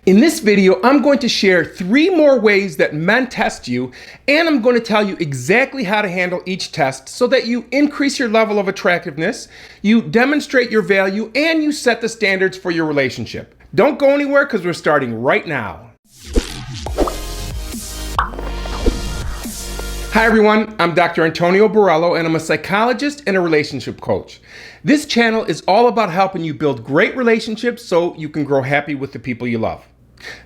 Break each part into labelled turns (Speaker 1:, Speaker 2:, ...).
Speaker 1: In this video, I'm going to share 3 more ways that men test you, and I'm going to tell you exactly how to handle each test so that you increase your level of attractiveness, you demonstrate your value, and you set the standards for your relationship. Don't go anywhere because we're starting right now. Hi everyone, I'm Dr. Antonio Borello and I'm a psychologist and a relationship coach. This channel is all about helping you build great relationships so you can grow happy with the people you love.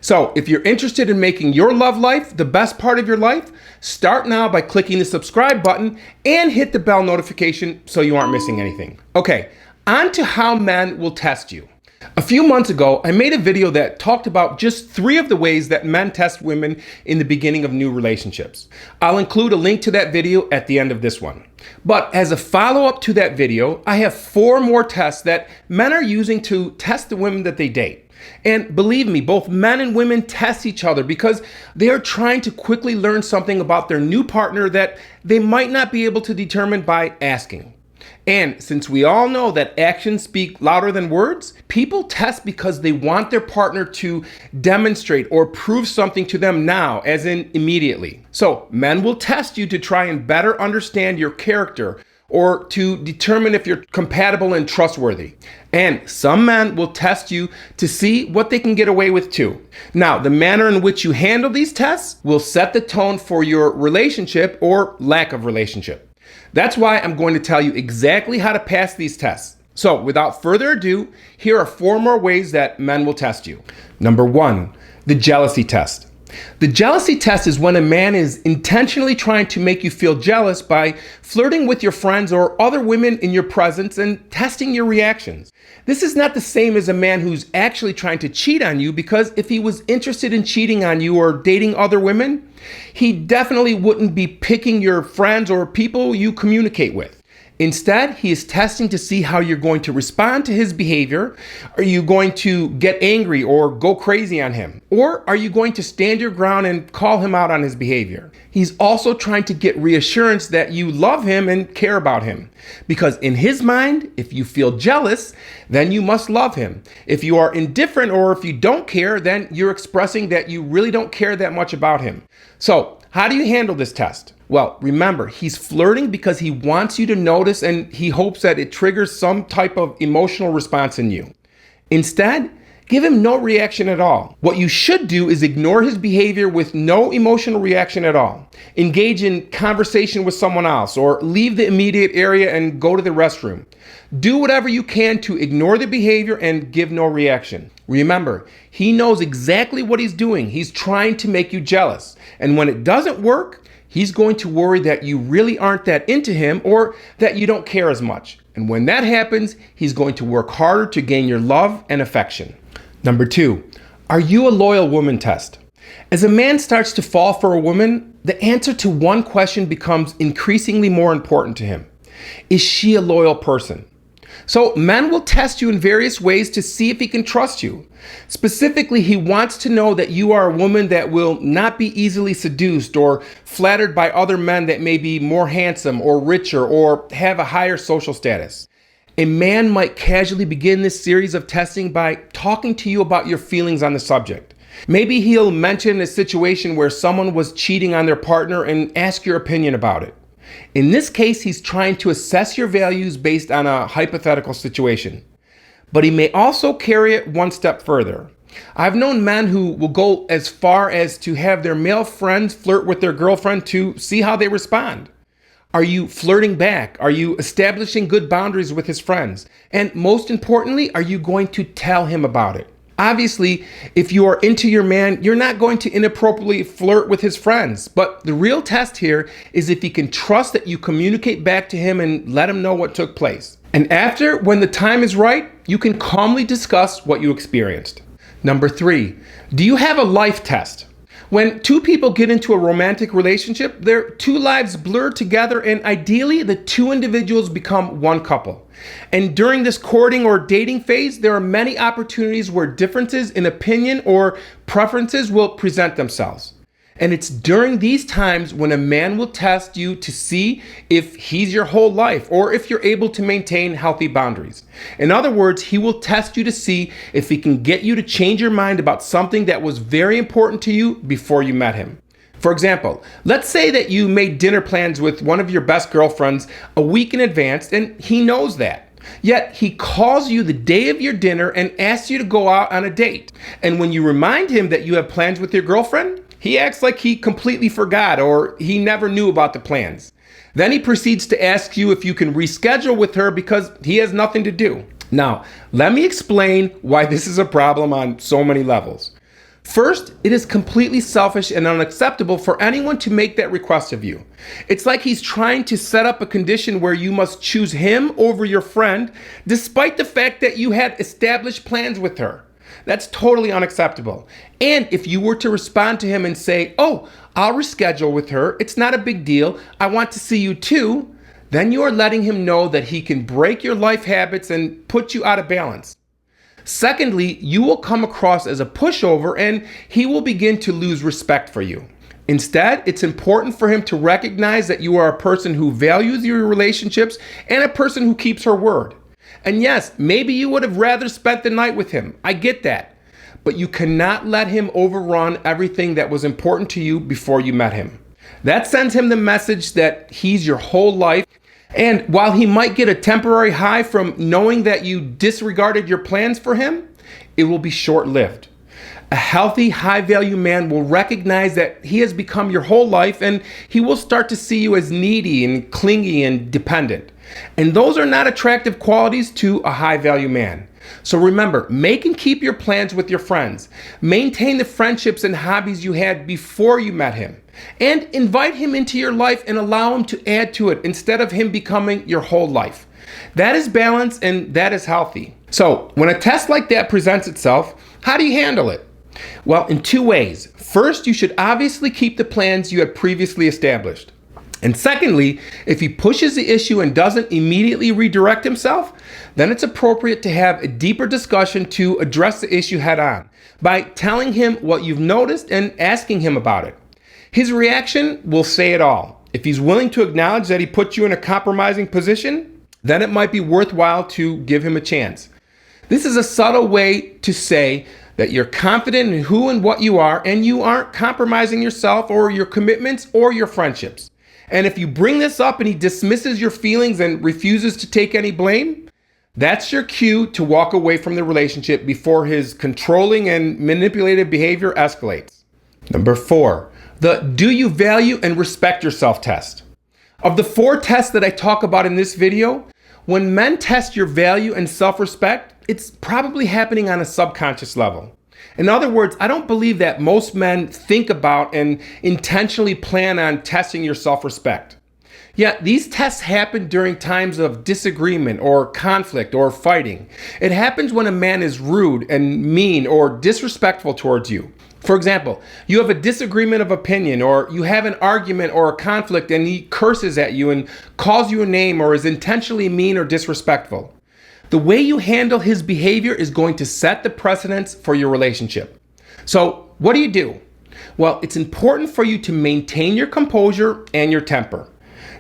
Speaker 1: So if you're interested in making your love life the best part of your life, start now by clicking the subscribe button and hit the bell notification so you aren't missing anything. Okay, on to how men will test you. A few months ago, I made a video that talked about just 3 of the ways that men test women in the beginning of new relationships. I'll include a link to that video at the end of this one. But as a follow-up to that video, I have 4 more tests that men are using to test the women that they date. And believe me, both men and women test each other because they are trying to quickly learn something about their new partner that they might not be able to determine by asking. And since we all know that actions speak louder than words, people test because they want their partner to demonstrate or prove something to them now, as in immediately. So men will test you to try and better understand your character or to determine if you're compatible and trustworthy. And some men will test you to see what they can get away with too. Now, the manner in which you handle these tests will set the tone for your relationship or lack of relationship. That's why I'm going to tell you exactly how to pass these tests. So without further ado, here are 4 more ways that men will test you. Number 1, the jealousy test. The jealousy test is when a man is intentionally trying to make you feel jealous by flirting with your friends or other women in your presence and testing your reactions. This is not the same as a man who's actually trying to cheat on you, because if he was interested in cheating on you or dating other women, he definitely wouldn't be picking your friends or people you communicate with. Instead, he is testing to see how you're going to respond to his behavior. Are you going to get angry or go crazy on him? Or are you going to stand your ground and call him out on his behavior? He's also trying to get reassurance that you love him and care about him. Because in his mind, if you feel jealous, then you must love him. If you are indifferent or if you don't care, then you're expressing that you really don't care that much about him. So, how do you handle this test? Well, remember, he's flirting because he wants you to notice and he hopes that it triggers some type of emotional response in you. Instead, give him no reaction at all. What you should do is ignore his behavior with no emotional reaction at all. Engage in conversation with someone else or leave the immediate area and go to the restroom. Do whatever you can to ignore the behavior and give no reaction. Remember, he knows exactly what he's doing. He's trying to make you jealous. And when it doesn't work, he's going to worry that you really aren't that into him or that you don't care as much. And when that happens, he's going to work harder to gain your love and affection. Number 2, are you a loyal woman test? As a man starts to fall for a woman, the answer to one question becomes increasingly more important to him. Is she a loyal person? So men will test you in various ways to see if he can trust you. Specifically, he wants to know that you are a woman that will not be easily seduced or flattered by other men that may be more handsome or richer or have a higher social status. A man might casually begin this series of testing by talking to you about your feelings on the subject. Maybe he'll mention a situation where someone was cheating on their partner and ask your opinion about it. In this case, he's trying to assess your values based on a hypothetical situation. But he may also carry it one step further. I've known men who will go as far as to have their male friends flirt with their girlfriend to see how they respond. Are you flirting back? Are you establishing good boundaries with his friends? And most importantly, are you going to tell him about it? Obviously, if you are into your man, you're not going to inappropriately flirt with his friends. But the real test here is if he can trust that you communicate back to him and let him know what took place. And after, when the time is right, you can calmly discuss what you experienced. Number 3, do you have a life test? When 2 people get into a romantic relationship, their 2 lives blur together and ideally the 2 individuals become one couple. And during this courting or dating phase, there are many opportunities where differences in opinion or preferences will present themselves. And it's during these times when a man will test you to see if he's your whole life or if you're able to maintain healthy boundaries. In other words, he will test you to see if he can get you to change your mind about something that was very important to you before you met him. For example, let's say that you made dinner plans with one of your best girlfriends a week in advance and he knows that. Yet he calls you the day of your dinner and asks you to go out on a date. And when you remind him that you have plans with your girlfriend, he acts like he completely forgot or he never knew about the plans. Then he proceeds to ask you if you can reschedule with her because he has nothing to do. Now, let me explain why this is a problem on so many levels. First, it is completely selfish and unacceptable for anyone to make that request of you. It's like he's trying to set up a condition where you must choose him over your friend, despite the fact that you had established plans with her. That's totally unacceptable. And if you were to respond to him and say, "Oh, I'll reschedule with her. It's not a big deal. I want to see you too," then you are letting him know that he can break your life habits and put you out of balance. Secondly, you will come across as a pushover and he will begin to lose respect for you. Instead, it's important for him to recognize that you are a person who values your relationships and a person who keeps her word. And yes, maybe you would have rather spent the night with him. I get that. But you cannot let him overrun everything that was important to you before you met him. That sends him the message that he's your whole life. And while he might get a temporary high from knowing that you disregarded your plans for him, it will be short-lived. A healthy, high-value man will recognize that he has become your whole life and he will start to see you as needy and clingy and dependent. And those are not attractive qualities to a high-value man. So remember, make and keep your plans with your friends. Maintain the friendships and hobbies you had before you met him. And invite him into your life and allow him to add to it instead of him becoming your whole life. That is balance and that is healthy. So when a test like that presents itself, how do you handle it? Well, in two ways. First, you should obviously keep the plans you had previously established. And secondly, if he pushes the issue and doesn't immediately redirect himself, then it's appropriate to have a deeper discussion to address the issue head on by telling him what you've noticed and asking him about it. His reaction will say it all. If he's willing to acknowledge that he put you in a compromising position, then it might be worthwhile to give him a chance. This is a subtle way to say that you're confident in who and what you are and you aren't compromising yourself or your commitments or your friendships. And if you bring this up and he dismisses your feelings and refuses to take any blame, that's your cue to walk away from the relationship before his controlling and manipulative behavior escalates. Number 4, the do you value and respect yourself test. Of the 4 tests that I talk about in this video, when men test your value and self-respect, it's probably happening on a subconscious level. In other words, I don't believe that most men think about and intentionally plan on testing your self-respect. Yet these tests happen during times of disagreement or conflict or fighting. It happens when a man is rude and mean or disrespectful towards you. For example, you have a disagreement of opinion or you have an argument or a conflict and he curses at you and calls you a name or is intentionally mean or disrespectful. The way you handle his behavior is going to set the precedence for your relationship. So what do? Well, it's important for you to maintain your composure and your temper.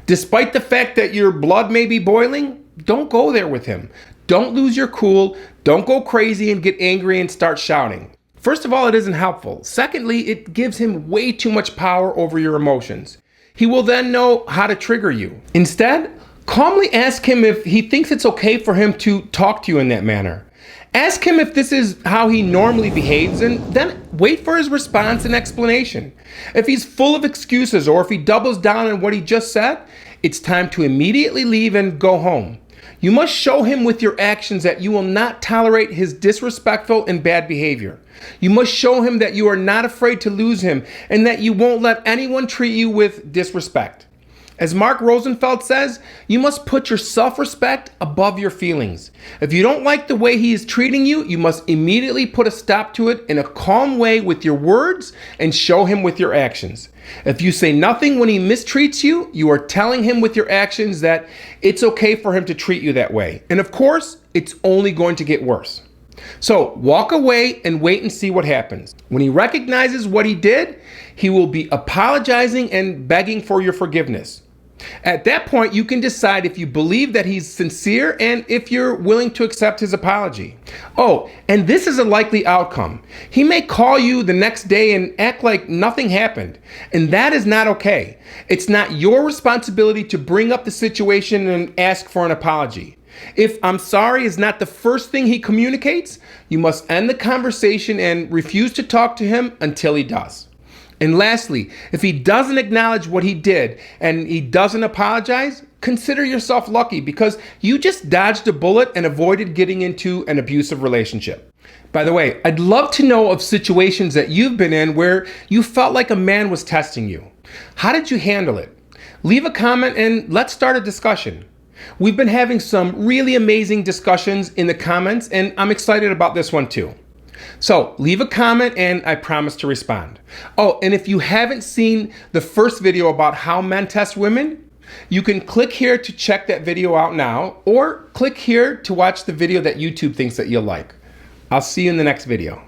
Speaker 1: Despite the fact that your blood may be boiling, don't go there with him. Don't lose your cool. Don't go crazy and get angry and start shouting. First of all, it isn't helpful. Secondly, it gives him way too much power over your emotions. He will then know how to trigger you. Instead, calmly ask him if he thinks it's okay for him to talk to you in that manner. Ask him if this is how he normally behaves and then wait for his response and explanation. If he's full of excuses or if he doubles down on what he just said, it's time to immediately leave and go home. You must show him with your actions that you will not tolerate his disrespectful and bad behavior. You must show him that you are not afraid to lose him and that you won't let anyone treat you with disrespect. As Mark Rosenfeld says, you must put your self-respect above your feelings. If you don't like the way he is treating you, you must immediately put a stop to it in a calm way with your words and show him with your actions. If you say nothing when he mistreats you, you are telling him with your actions that it's okay for him to treat you that way. And of course, it's only going to get worse. So walk away and wait and see what happens. When he recognizes what he did, he will be apologizing and begging for your forgiveness. At that point, you can decide if you believe that he's sincere and if you're willing to accept his apology. Oh, and this is a likely outcome. He may call you the next day and act like nothing happened, and that is not okay. It's not your responsibility to bring up the situation and ask for an apology. If "I'm sorry" is not the first thing he communicates, you must end the conversation and refuse to talk to him until he does. And lastly, if he doesn't acknowledge what he did and he doesn't apologize, consider yourself lucky because you just dodged a bullet and avoided getting into an abusive relationship. By the way, I'd love to know of situations that you've been in where you felt like a man was testing you. How did you handle it? Leave a comment and let's start a discussion. We've been having some really amazing discussions in the comments, and I'm excited about this one too. So leave a comment and I promise to respond. Oh, and if you haven't seen the first video about how men test women, you can click here to check that video out now, or click here to watch the video that YouTube thinks that you'll like. I'll see you in the next video.